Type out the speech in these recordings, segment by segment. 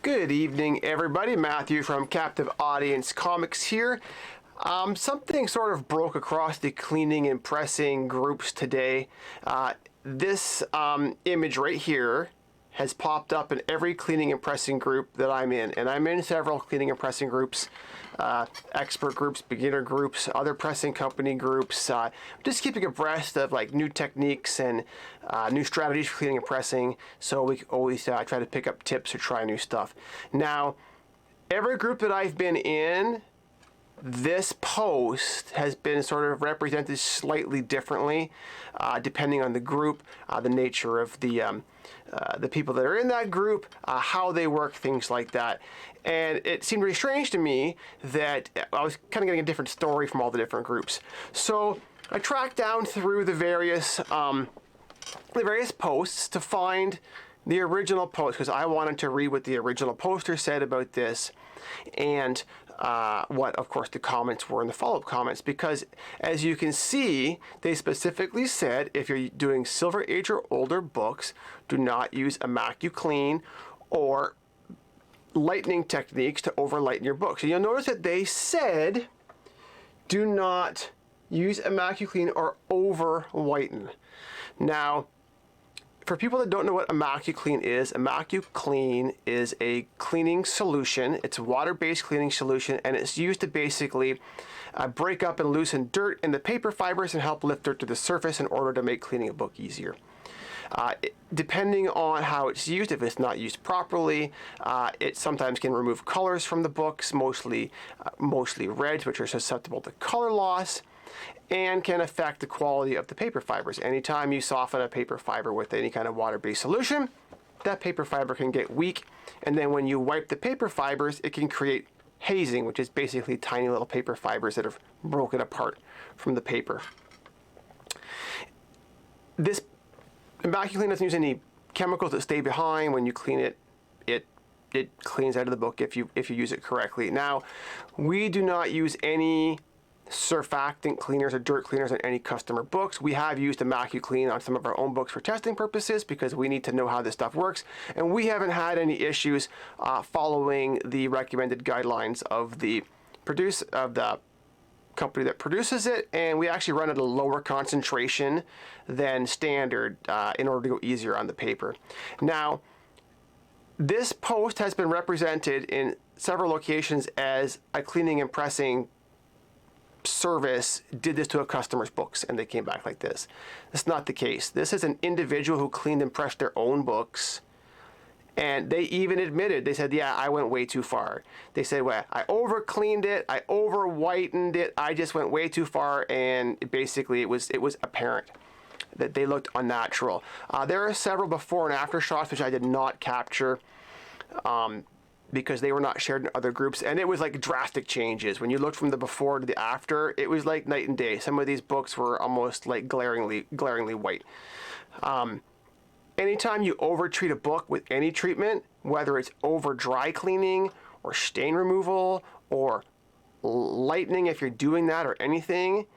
Good evening, everybody. Matthew from Captive Audience Comics here. Something sort of broke across the cleaning and pressing groups today. This image right here has popped up in every cleaning and pressing group that I'm in. And I'm in several cleaning and pressing groups, expert groups, beginner groups, other pressing company groups. Just keeping abreast of like new techniques and new strategies for cleaning and pressing. So we always try to pick up tips or try new stuff. Now, every group that I've been in, this post has been sort of represented slightly differently, depending on the group, the nature of the people that are in that group, how they work, things like that. And it seemed really strange to me that I was kind of getting a different story from all the different groups. So I tracked down through the various posts to find the original post, because I wanted to read what the original poster said about this, and what, of course, the comments were in the follow-up comments, because as you can see, they specifically said if you're doing Silver Age or older books, do not use AccuClean or lightening techniques to over-lighten your books. And you'll notice that they said do not use AccuClean or over-whiten. Now, for people that don't know what AccuClean is a cleaning solution. It's a water-based cleaning solution, and it's used to basically break up and loosen dirt in the paper fibers and help lift dirt to the surface in order to make cleaning a book easier. Depending on how it's used, if it's not used properly, it sometimes can remove colors from the books, mostly reds, which are susceptible to color loss, and can affect the quality of the paper fibers. Anytime you soften a paper fiber with any kind of water-based solution, that paper fiber can get weak, and then when you wipe the paper fibers, it can create hazing, which is basically tiny little paper fibers that have broken apart from the paper. This AccuClean doesn't use any chemicals that stay behind. When you clean it, it cleans out of the book if you use it correctly. Now, we do not use any surfactant cleaners or dirt cleaners on any customer books. We have used AccuClean on some of our own books for testing purposes because we need to know how this stuff works, and we haven't had any issues following the recommended guidelines of the company that produces it, and we actually run at a lower concentration than standard in order to go easier on the paper. Now, this post has been represented in several locations as a cleaning and pressing service did this to a customer's books and they came back like this. That's not the case. This is an individual who cleaned and pressed their own books, and they even admitted, they said, yeah, I went way too far. They said, well, I over cleaned it, I over whitened it, I just went way too far, and basically it was apparent that they looked unnatural. There are several before and after shots which I did not capture because they were not shared in other groups, and it was like drastic changes. When you looked from the before to the after, it was like night and day. Some of these books were almost like glaringly white. Anytime you over treat a book with any treatment, whether it's over dry cleaning or stain removal or lightening, if you're doing that or anything,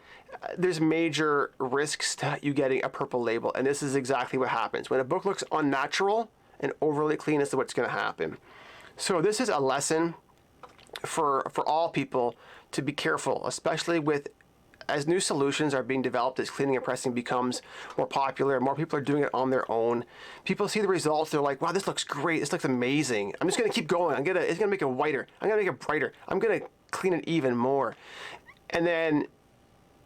there's major risks to you getting a purple label, and this is exactly what happens. When a book looks unnatural and overly clean, this is what's going to happen. So this is a lesson for all people to be careful, especially as new solutions are being developed, as cleaning and pressing becomes more popular, more people are doing it on their own. People see the results, they're like, wow, this looks great, this looks amazing. I'm just gonna keep going. It's gonna make it whiter. I'm gonna make it brighter. I'm gonna clean it even more. And then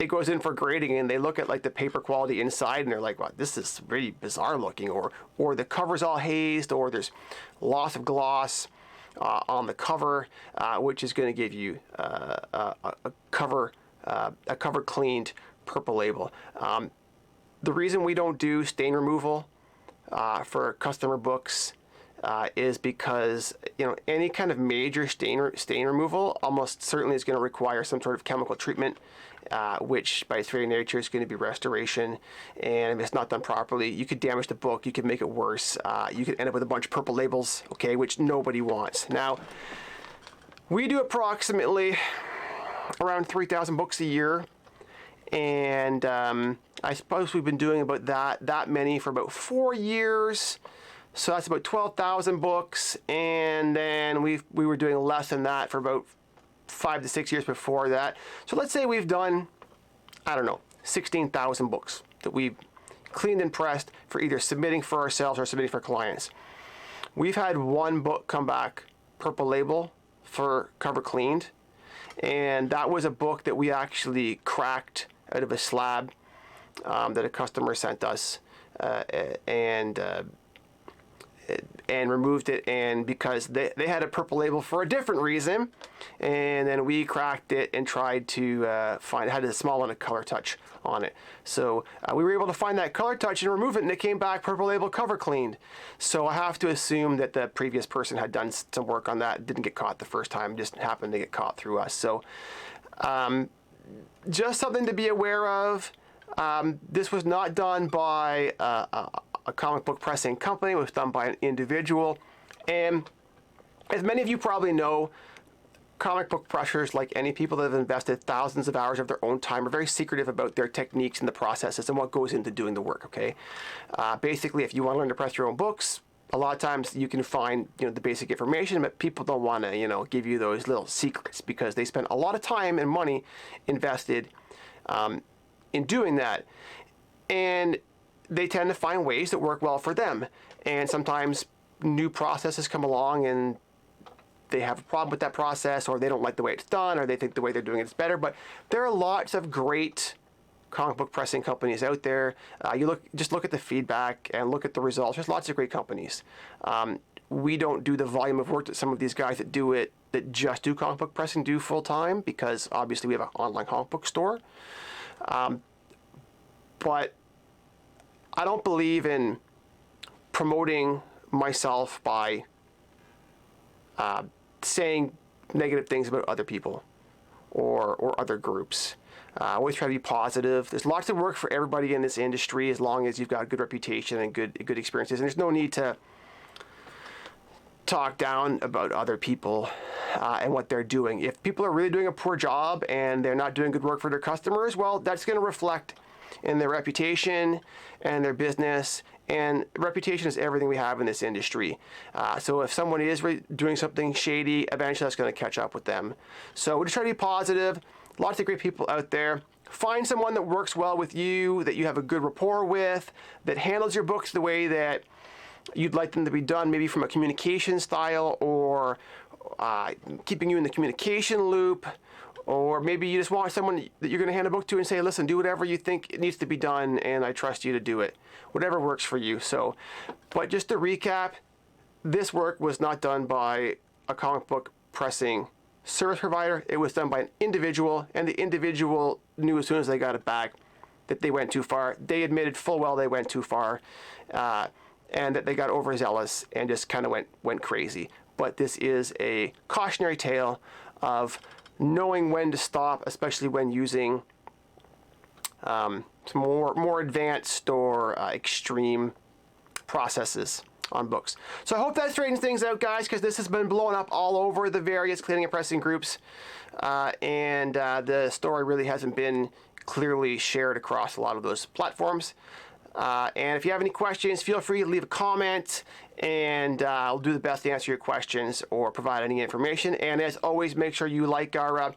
it goes in for grading, and they look at like the paper quality inside, and they're like, wow, this is really bizarre looking, or the cover's all hazed, or there's loss of gloss on the cover, which is going to give you a cover cleaned purple label. The reason we don't do stain removal for customer books is because any kind of major stain removal almost certainly is going to require some sort of chemical treatment, which by its very nature is going to be restoration, and if it's not done properly, you could damage the book, you could make it worse, you could end up with a bunch of purple labels, okay, which nobody wants. Now, we do approximately around 3,000 books a year, and I suppose we've been doing about that many for about 4 years. So that's about 12,000 books, and then we were doing less than that for about 5 to 6 years before that. So let's say we've done, I don't know, 16,000 books that we've cleaned and pressed for either submitting for ourselves or submitting for clients. We've had one book come back purple label for cover cleaned, and that was a book that we actually cracked out of a slab that a customer sent us, and removed it, and because they had a purple label for a different reason, and then we cracked it and tried to find, it had a small amount of color touch on it. So we were able to find that color touch and remove it, and it came back purple label cover cleaned. So I have to assume that the previous person had done some work on that, didn't get caught the first time, just happened to get caught through us. So just something to be aware of. This was not done by a comic book pressing company. It was done by an individual, and as many of you probably know, comic book pressers, like any people that have invested thousands of hours of their own time, are very secretive about their techniques and the processes and what goes into doing the work. Okay, basically, if you want to learn to press your own books, a lot of times you can find the basic information, but people don't want to give you those little secrets because they spend a lot of time and money invested in doing that, and they tend to find ways that work well for them. And sometimes new processes come along and they have a problem with that process, or they don't like the way it's done, or they think the way they're doing it is better. But there are lots of great comic book pressing companies out there. Just look at the feedback and look at the results. There's lots of great companies. We don't do the volume of work that some of these guys that just do comic book pressing do full time, because obviously we have an online comic book store. But I don't believe in promoting myself by saying negative things about other people or other groups. I always try to be positive. There's lots of work for everybody in this industry as long as you've got a good reputation and good experiences. And there's no need to talk down about other people and what they're doing. If people are really doing a poor job and they're not doing good work for their customers, well, that's going to reflect in their reputation and their business. And reputation is everything we have in this industry. So if someone is doing something shady, eventually that's going to catch up with them. So we just try to be positive. Lots of great people out there. Find someone that works well with you, that you have a good rapport with, that handles your books the way that you'd like them to be done, maybe from a communication style, or keeping you in the communication loop. Or maybe you just want someone that you're going to hand a book to and say, listen, do whatever you think it needs to be done, and I trust you to do it. Whatever works for you. So, but just to recap, this work was not done by a comic book pressing service provider. It was done by an individual, and the individual knew as soon as they got it back that they went too far. They admitted full well they went too far, and that they got overzealous and just kind of went crazy. But this is a cautionary tale of knowing when to stop, especially when using some more advanced or extreme processes on books. So I hope that straightens things out, guys, because this has been blowing up all over the various cleaning and pressing groups, and the story really hasn't been clearly shared across a lot of those platforms. And if you have any questions, feel free to leave a comment, and I'll do the best to answer your questions or provide any information. And as always, make sure you like our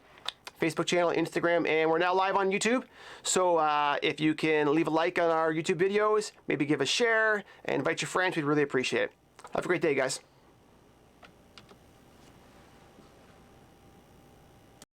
Facebook channel, Instagram, and we're now live on YouTube. So if you can leave a like on our YouTube videos, maybe give a share, and invite your friends, we'd really appreciate it. Have a great day, guys.